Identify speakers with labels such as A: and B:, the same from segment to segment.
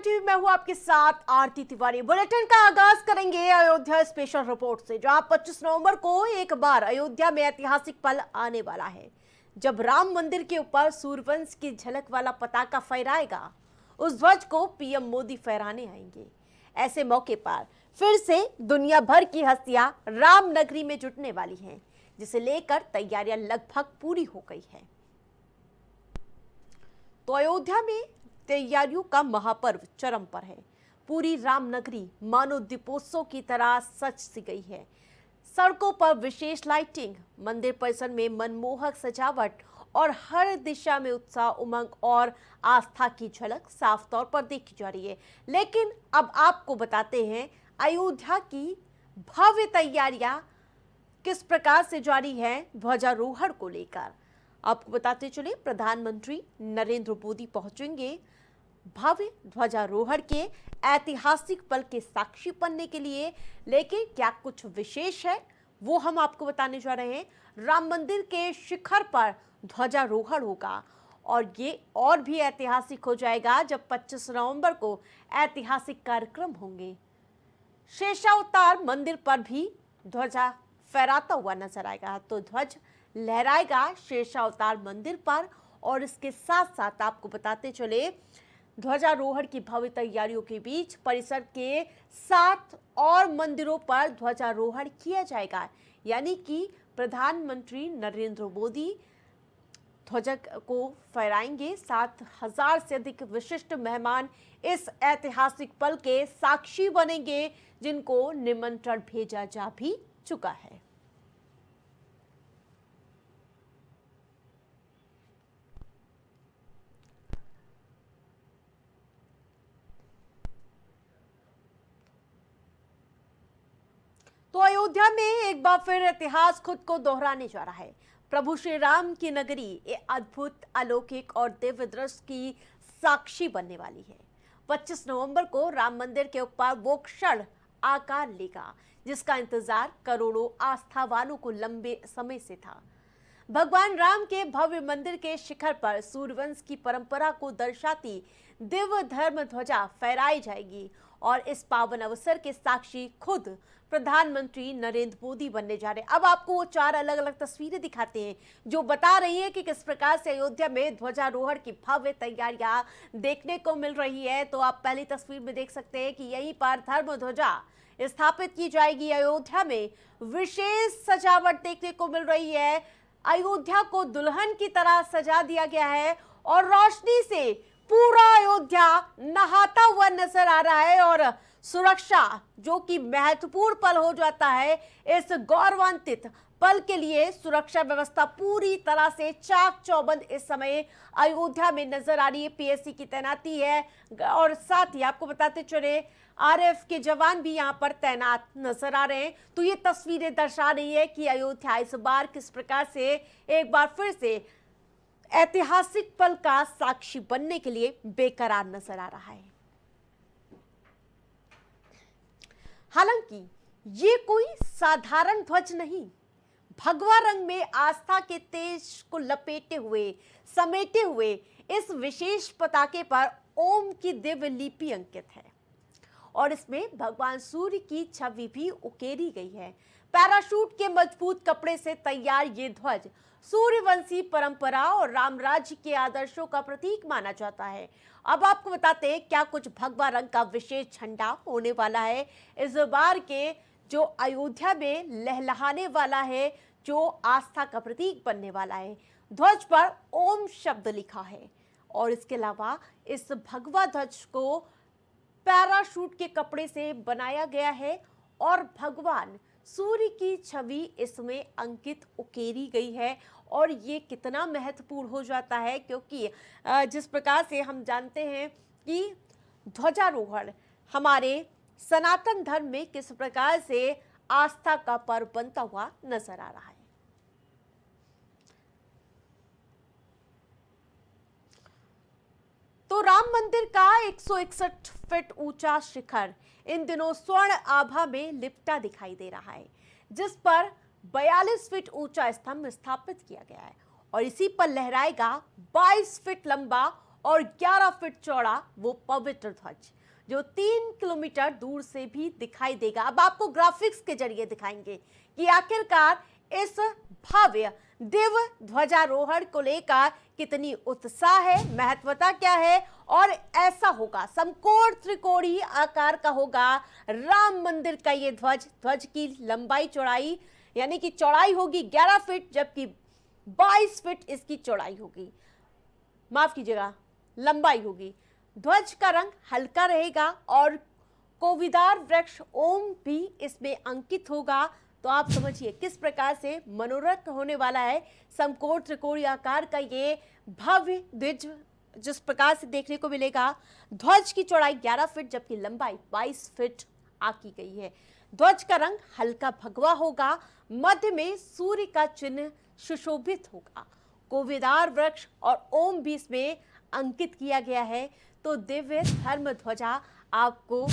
A: TV में हूं आपके साथ आरती तिवारी। बुलेटिन का आगाज करेंगे अयोध्या स्पेशल रिपोर्ट से, जहां 25 नवंबर को एक बार अयोध्या में ऐतिहासिक पल आने वाला है, जब राम मंदिर के ऊपर सूर्यवंश की झलक वाला पताका फहराएगा। उस ध्वज को पीएम मोदी फहराने आएंगे। ऐसे मौके पर फिर से दुनिया भर की हस्तियां राम नगरी में जुटने वाली हैं, जिसे लेकर तैयारियां लगभग पूरी हो गई है। तो अयोध्या में तैयारियों का महापर्व चरम पर है। पूरी रामनगरी मानो दीपोत्सव की तरह सज सी गई है। सड़कों पर विशेष लाइटिंग, मंदिर परिसर में मनमोहक सजावट और हर दिशा में उत्साह, उमंग और आस्था की झलक साफ तौर पर देखी जा रही है। लेकिन अब आपको बताते हैं अयोध्या की भव्य तैयारियां किस प्रकार से जारी है ध्वजारोहण को लेकर। आपको बताते चले, प्रधानमंत्री नरेंद्र मोदी पहुंचेंगे भव्य ध्वजारोहण के ऐतिहासिक पल के साक्षी बनने के लिए। लेकिन क्या कुछ विशेष है वो हम आपको बताने जा रहे हैं। राम मंदिर के शिखर पर ध्वजारोहण होगा और ये और भी ऐतिहासिक हो जाएगा जब 25 नवंबर को ऐतिहासिक कार्यक्रम होंगे। शेषावतार मंदिर पर भी ध्वजा फहराता हुआ नजर आएगा। तो ध्वज लहराएगा शेषावतार मंदिर पर। और इसके साथ साथ आपको बताते चले, ध्वजारोहण की भव्य तैयारियों के बीच परिसर के 7 और मंदिरों पर ध्वजारोहण किया जाएगा। यानी कि प्रधानमंत्री नरेंद्र मोदी ध्वज को फहराएंगे। 7,000 से अधिक विशिष्ट मेहमान इस ऐतिहासिक पल के साक्षी बनेंगे, जिनको निमंत्रण भेजा जा भी चुका है। तो अयोध्या में एक बार फिर इतिहास खुद को दोहराने जा रहा है। प्रभु श्री राम की नगरी ये अद्भुत, अलौकिक और दिव्य दृश्य की साक्षी बनने वाली है। 25 नवंबर को राम मंदिर के ऊपर वो क्षण आकार लेगा जिसका इंतजार करोड़ों आस्थावानों को लंबे समय से था। भगवान राम के भव्य मंदिर के शिखर पर सूर्यवंश की परंपरा को दर्शाती दिव्य धर्म ध्वजा फहराई जाएगी और इस पावन अवसर के साक्षी खुद प्रधानमंत्री नरेंद्र मोदी बनने जा रहे हैं। अब आपको वो 4 अलग अलग तस्वीरें दिखाते हैं जो बता रही है कि किस प्रकार से अयोध्या में ध्वजारोहण की भव्य तैयारियां देखने को मिल रही है। तो आप पहली तस्वीर में देख सकते हैं कि यहीं पर धर्म ध्वजा स्थापित की जाएगी। अयोध्या में विशेष सजावट देखने को मिल रही है। अयोध्या को दुल्हन की तरह सजा दिया गया है और रोशनी से पूरा अयोध्या नहाता हुआ नजर आ रहा है। और सुरक्षा जो कि महत्वपूर्ण पल हो जाता है, इस गौरवान्वित पल के लिए सुरक्षा व्यवस्था पूरी तरह से चाक चौबंद इस समय अयोध्या में नजर आ रही है। पीएससी की तैनाती है और साथ ही आपको बताते चले आरएफ के जवान भी यहां पर तैनात नजर आ रहे हैं। तो ये तस्वीरें दर्शा रही है कि अयोध्या इस बार किस प्रकार से एक बार फिर से ऐतिहासिक पल का साक्षी बनने के लिए बेकरार नजर आ रहा है। हालांकि ये कोई साधारण ध्वज नहीं, भगवा रंग में आस्था के तेज को लपेटे हुए, समेटे हुए इस विशेष पताके पर ओम की दिव्य लिपि अंकित है और इसमें भगवान सूर्य की छवि भी उकेरी गई है। पैराशूट के मजबूत कपड़े से तैयार ये ध्वज सूर्यवंशी परंपरा और राम राज्य के आदर्शों का प्रतीक माना जाता है। अब आपको बताते हैं क्या कुछ भगवा रंग का विशेष झंडा होने वाला है इस बार के, जो अयोध्या में लहलहाने वाला है, जो आस्था का प्रतीक बनने वाला है। ध्वज पर ओम शब्द लिखा है और इसके अलावा इस भगवा ध्वज को पैराशूट के कपड़े से बनाया गया है और भगवान सूर्य की छवि इसमें अंकित उकेरी गई है। और ये कितना महत्वपूर्ण हो जाता है, क्योंकि जिस प्रकार से हम जानते हैं कि ध्वजारोहण हमारे सनातन धर्म में किस प्रकार से आस्था का पर्व बनता हुआ नजर आ रहा है। तो राम मंदिर का 161 फीट ऊंचा शिखर इन दिनों स्वर्ण आभा में लिपटा दिखाई दे रहा है, जिस पर 42 फीट ऊंचा स्तंभ स्थापित किया गया है और इसी पर लहराएगा 22 फीट लंबा और 11 फीट चौड़ा वो पवित्र ध्वज जो 3 किलोमीटर दूर से भी दिखाई देगा। अब आपको ग्राफिक्स के जरिए दिखाएंगे कि आखिरकार इस भव्य दिव्य ध्वजारोहण को लेकर कितनी उत्साह है, महत्वता क्या है। और ऐसा होगा, समकोण त्रिकोणीय आकार का होगा राम मंदिर का ये ध्वज की लंबाई चौड़ाई यानी कि चौड़ाई होगी 11 फीट, जबकि 22 फीट इसकी चौड़ाई होगी, माफ कीजिएगा लंबाई होगी। ध्वज का रंग हल्का रहेगा और कोविदार वृक्ष ओम भी इसमें अंकित होगा। तो आप समझिए किस प्रकार से मनोरथ होने वाला है समकोण त्रिकोणीय आकार का ये भव्य ध्वज, जिस प्रकार से देखने को मिलेगा। ध्वज की चौड़ाई 11 फीट जबकि लंबाई 22 फीट आकी गई है। ध्वज का रंग हल्का भगवा होगा, मध्य में सूर्य का चिन्ह सुशोभित होगा, कोविदार वृक्ष और ओम भी इसमें अंकित किया गया है। तो दिव्य धर्म ध्वजा आपको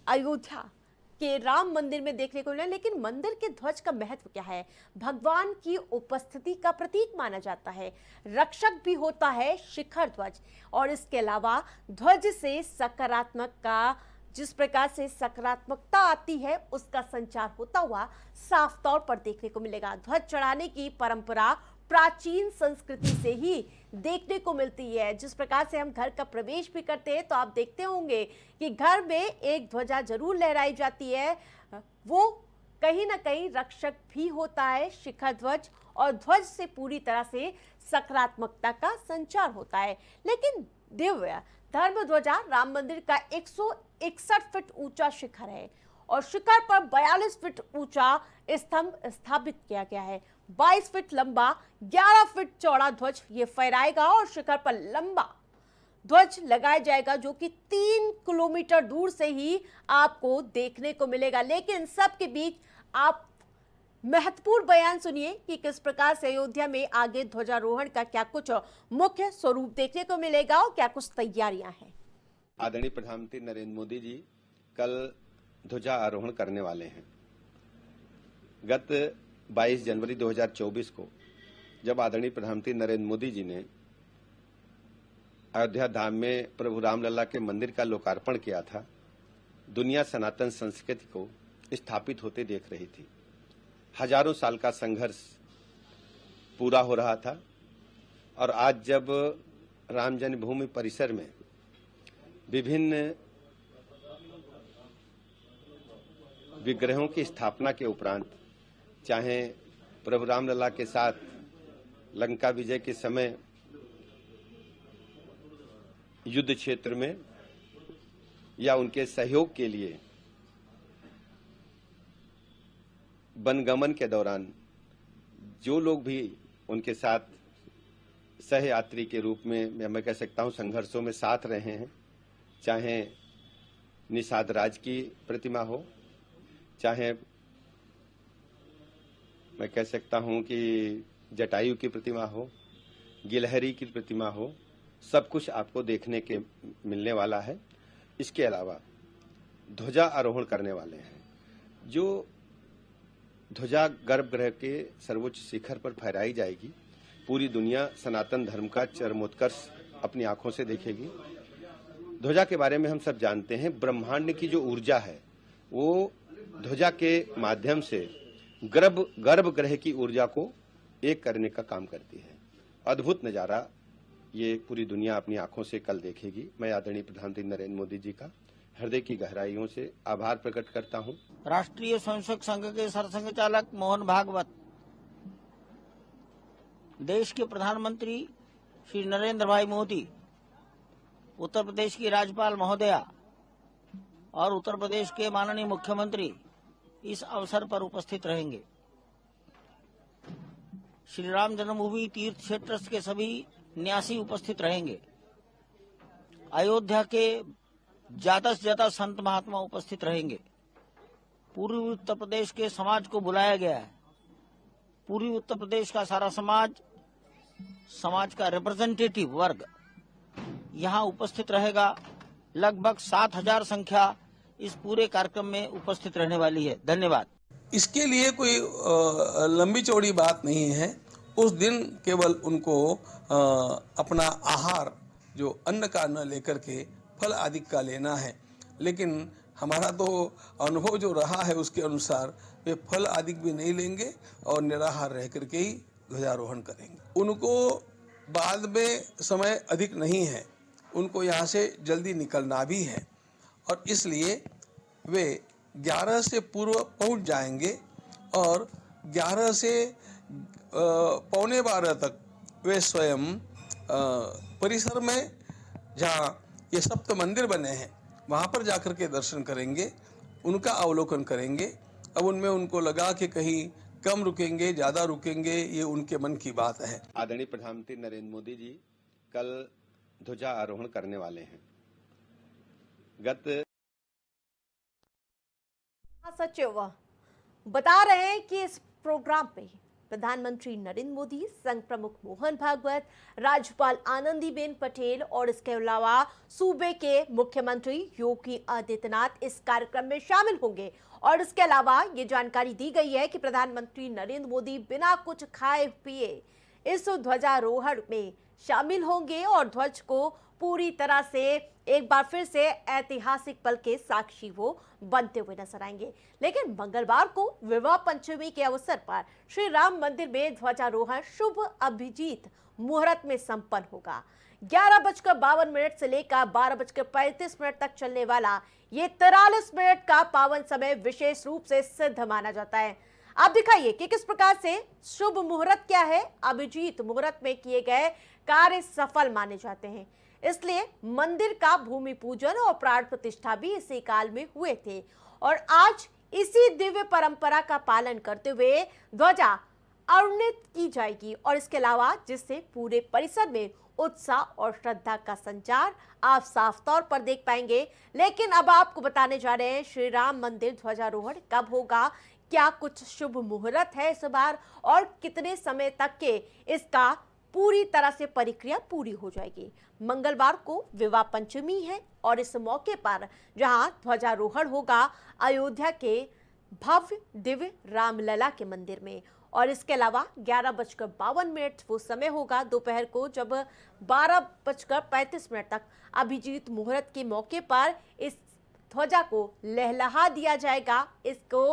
A: अयोध्या के राम मंदिर में देखने को मिला। लेकिन मंदिर के ध्वज का महत्व क्या है? भगवान की उपस्थिति का प्रतीक माना जाता है, रक्षक भी होता है शिखर ध्वज। और इसके अलावा ध्वज से सकारात्मक का, जिस प्रकार से सकारात्मकता आती है उसका संचार होता हुआ साफ तौर पर देखने को मिलेगा। ध्वज चढ़ाने की परंपरा प्राचीन संस्कृति से ही देखने को मिलती है। जिस प्रकार से हम घर का प्रवेश भी करते हैं तो आप देखते होंगे कि घर में एक ध्वजा जरूर लहराई जाती है, वो कहीं ना कहीं रक्षक भी होता है शिखर ध्वज, और ध्वज से पूरी तरह से सकारात्मकता का संचार होता है। लेकिन दिव्य धर्म ध्वजा राम मंदिर का 161 फीट ऊंचा शिखर है और शिखर पर 42 फीट ऊंचा स्तंभ स्थापित किया गया है। 22 फीट लंबा 11 फीट चौड़ा ध्वज ये फहराएगा और शिखर पर लंबा ध्वज लगाया जाएगा जो कि 3 किलोमीटर दूर से ही आपको देखने को मिलेगा। लेकिन सबके बीच आप महत्वपूर्ण बयान सुनिए कि किस प्रकार से अयोध्या में आगे ध्वजारोहण का क्या कुछ मुख्य स्वरूप देखने को मिलेगा और क्या कुछ तैयारियां हैं।
B: आदरणीय प्रधानमंत्री नरेंद्र मोदी जी कल ध्वजा आरोहण करने वाले हैं। गत 22 जनवरी 2024 को जब आदरणीय प्रधानमंत्री नरेंद्र मोदी जी ने अयोध्या धाम में प्रभु रामलला के मंदिर का लोकार्पण किया था, दुनिया सनातन संस्कृति को स्थापित होते देख रही थी। हजारों साल का संघर्ष पूरा हो रहा था और आज जब राम जन्मभूमि परिसर में विभिन्न विग्रहों की स्थापना के उपरांत, चाहे प्रभु रामलला के साथ लंका विजय के समय युद्ध क्षेत्र में या उनके सहयोग के लिए वनगमन के दौरान जो लोग भी उनके साथ सहयात्री के रूप में, मैं कह सकता हूं, संघर्षों में साथ रहे हैं, चाहे निषाद राज की प्रतिमा हो, चाहे मैं कह सकता हूं कि जटायु की प्रतिमा हो, गिलहरी की प्रतिमा हो, सब कुछ आपको देखने के मिलने वाला है। इसके अलावा ध्वजा आरोहण करने वाले हैं। जो ध्वजा गर्भगृह के सर्वोच्च शिखर पर फहराई जाएगी, पूरी दुनिया सनातन धर्म का चरमोत्कर्ष अपनी आंखों से देखेगी। ध्वजा के बारे में हम सब जानते हैं, ब्रह्मांड की जो ऊर्जा है वो ध्वजा के माध्यम से गर्भगृह की ऊर्जा को एक करने का काम करती है। अद्भुत नजारा ये पूरी दुनिया अपनी आंखों से कल देखेगी। मैं आदरणीय प्रधानमंत्री नरेंद्र मोदी जी का हृदय की गहराइयों से आभार प्रकट करता हूं।
C: राष्ट्रीय स्वयंसेवक संघ के सरसंघ चालक मोहन भागवत, देश के प्रधानमंत्री श्री नरेंद्र भाई मोदी, उत्तर प्रदेश की राज्यपाल महोदया और उत्तर प्रदेश के माननीय मुख्यमंत्री इस अवसर पर उपस्थित रहेंगे। श्री राम जन्मभूमि तीर्थ क्षेत्र के सभी न्यासी उपस्थित रहेंगे। अयोध्या के ज्यादा से ज्यादा संत महात्मा उपस्थित रहेंगे। पूर्वी उत्तर प्रदेश के समाज को बुलाया गया है। पूर्वी उत्तर प्रदेश का सारा समाज का रिप्रेजेंटेटिव वर्ग यहाँ उपस्थित रहेगा। लगभग 7,000 संख्या इस पूरे कार्यक्रम में उपस्थित रहने वाली है। धन्यवाद।
D: इसके लिए कोई लंबी चौड़ी बात नहीं है। उस दिन केवल उनको अपना आहार जो अन्न का न लेकर के फल आदि का लेना है। लेकिन हमारा तो अनुभव जो रहा है उसके अनुसार वे फल आदि भी नहीं लेंगे और निराहार रह करके ही ध्वजारोहण करेंगे। उनको बाद में समय अधिक नहीं है, उनको यहाँ से जल्दी निकलना भी है और इसलिए वे 11 से पूर्व पहुँच जाएंगे और 11 से 11:45 तक वे स्वयं परिसर में जहाँ ये सप्त मंदिर बने हैं वहाँ पर जाकर के दर्शन करेंगे, उनका अवलोकन करेंगे। अब उनमें उनको लगा कि कहीं कम रुकेंगे, ज़्यादा रुकेंगे, ये उनके मन की बात है।
B: आदरणीय प्रधानमंत्री नरेंद्र मोदी जी कल ध्वजा आरोहण करने वाले हैं।
A: सचिव बता रहे हैं कि इस प्रोग्राम पे प्रधानमंत्री नरेंद्र मोदी, संघ प्रमुख मोहन भागवत, राज्यपाल आनंदीबेन पटेल और इसके अलावा सूबे के मुख्यमंत्री योगी आदित्यनाथ इस कार्यक्रम में शामिल होंगे। और इसके अलावा ये जानकारी दी गई है कि प्रधानमंत्री नरेंद्र मोदी बिना कुछ खाए पिए इस ध्वजारोहण में शामिल होंगे और ध्वज को पूरी तरह से एक बार फिर से ऐतिहासिक पल के साक्षी वो बनते हुए नजर आएंगे। लेकिन मंगलवार को विवाह पंचमी के अवसर पर श्री राम मंदिर में ध्वजारोहण शुभ अभिजीत मुहूर्त में संपन्न होगा। 11:52 से लेकर 12:35 तक चलने वाला ये 43 मिनट का पावन समय विशेष रूप से सिद्ध माना जाता है। आप दिखाइए कि किस प्रकार से शुभ मुहूर्त क्या है। अभिजीत मुहूर्त में किए गए कार्य सफल माने जाते हैं, इसलिए मंदिर का भूमि पूजन और प्राण प्रतिष्ठा भी इसी काल में हुए थे और आज इसी दिव्य परंपरा का पालन करते हुए ध्वजा अवनीत की जाएगी और इसके अलावा जिससे पूरे परिसर में उत्साह और श्रद्धा का संचार आप साफ तौर पर देख पाएंगे। लेकिन अब आपको बताने जा रहे हैं श्री राम मंदिर ध्वजारोहण कब होगा, क्या कुछ शुभ मुहूर्त है इस बार और कितने समय तक के इसका पूरी तरह से प्रक्रिया पूरी हो जाएगी। मंगलवार को विवाह पंचमी है और इस मौके पर जहां ध्वजारोहण होगा अयोध्या के भव्य दिव्य रामलला के मंदिर में और इसके अलावा 11:52 वो समय होगा दोपहर को जब 12:35 तक अभिजीत मुहूर्त के मौके पर इस ध्वजा को लहलहा दिया जाएगा। इसको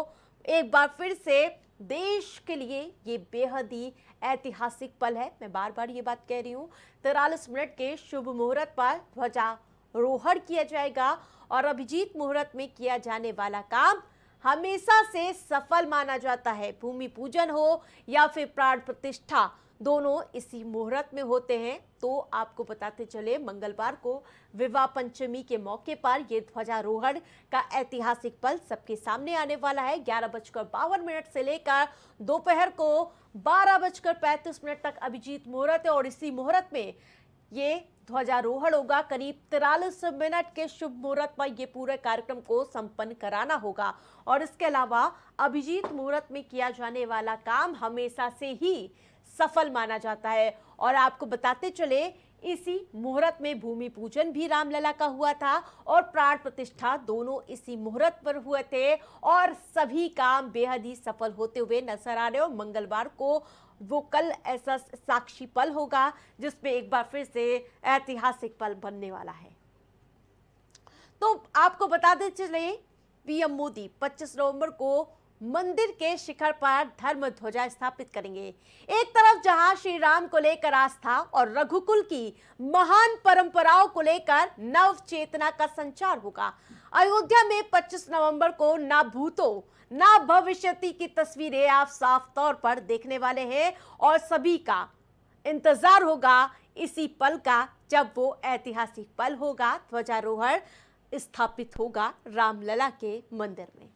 A: एक बार फिर से देश के लिए ये बेहद ही ऐतिहासिक पल है। मैं बार बार ये बात कह रही हूँ। 43 मिनट के शुभ मुहूर्त पर ध्वजारोहण किया जाएगा और अभिजीत मुहूर्त में किया जाने वाला काम हमेशा से सफल माना जाता है। भूमि पूजन हो या फिर प्राण प्रतिष्ठा दोनों इसी मुहूर्त में होते हैं। तो आपको बताते चले मंगलवार को विवाह पंचमी के मौके पर यह ध्वजारोहण का ऐतिहासिक पल सबके सामने आने वाला है। 11:52 से लेकर दोपहर को 12:35 तक अभिजीत मुहूर्त है और इसी मुहूर्त में ये ध्वजारोहण होगा। करीब 43 मिनट के शुभ मुहूर्त पर यह पूरे कार्यक्रम को संपन्न कराना होगा और इसके अलावा अभिजीत मुहूर्त में किया जाने वाला काम हमेशा से ही सफल माना जाता है। और आपको बताते चले इसी मुहूर्त में भूमि पूजन भी रामलला का हुआ था और प्राण प्रतिष्ठा दोनों इसी मुहूर्त पर हुए थे और सभी काम बेहद ही सफल होते हुए नजर आ रहे हो। मंगलवार को वो कल ऐसा साक्षी पल होगा जिसमें एक बार फिर से ऐतिहासिक पल बनने वाला है। तो आपको बताते चले पीएम मोदी 25 नवंबर को मंदिर के शिखर पर धर्म ध्वजा स्थापित करेंगे। एक तरफ जहां श्री राम को लेकर आस्था और रघुकुल की महान परंपराओं को लेकर नव चेतना का संचार होगा। अयोध्या में 25 नवंबर को ना भूतो ना भविष्यति की तस्वीरें आप साफ तौर पर देखने वाले हैं और सभी का इंतजार होगा इसी पल का जब वो ऐतिहासिक पल होगा ध्वजारोहण स्थापित होगा रामलला के मंदिर में।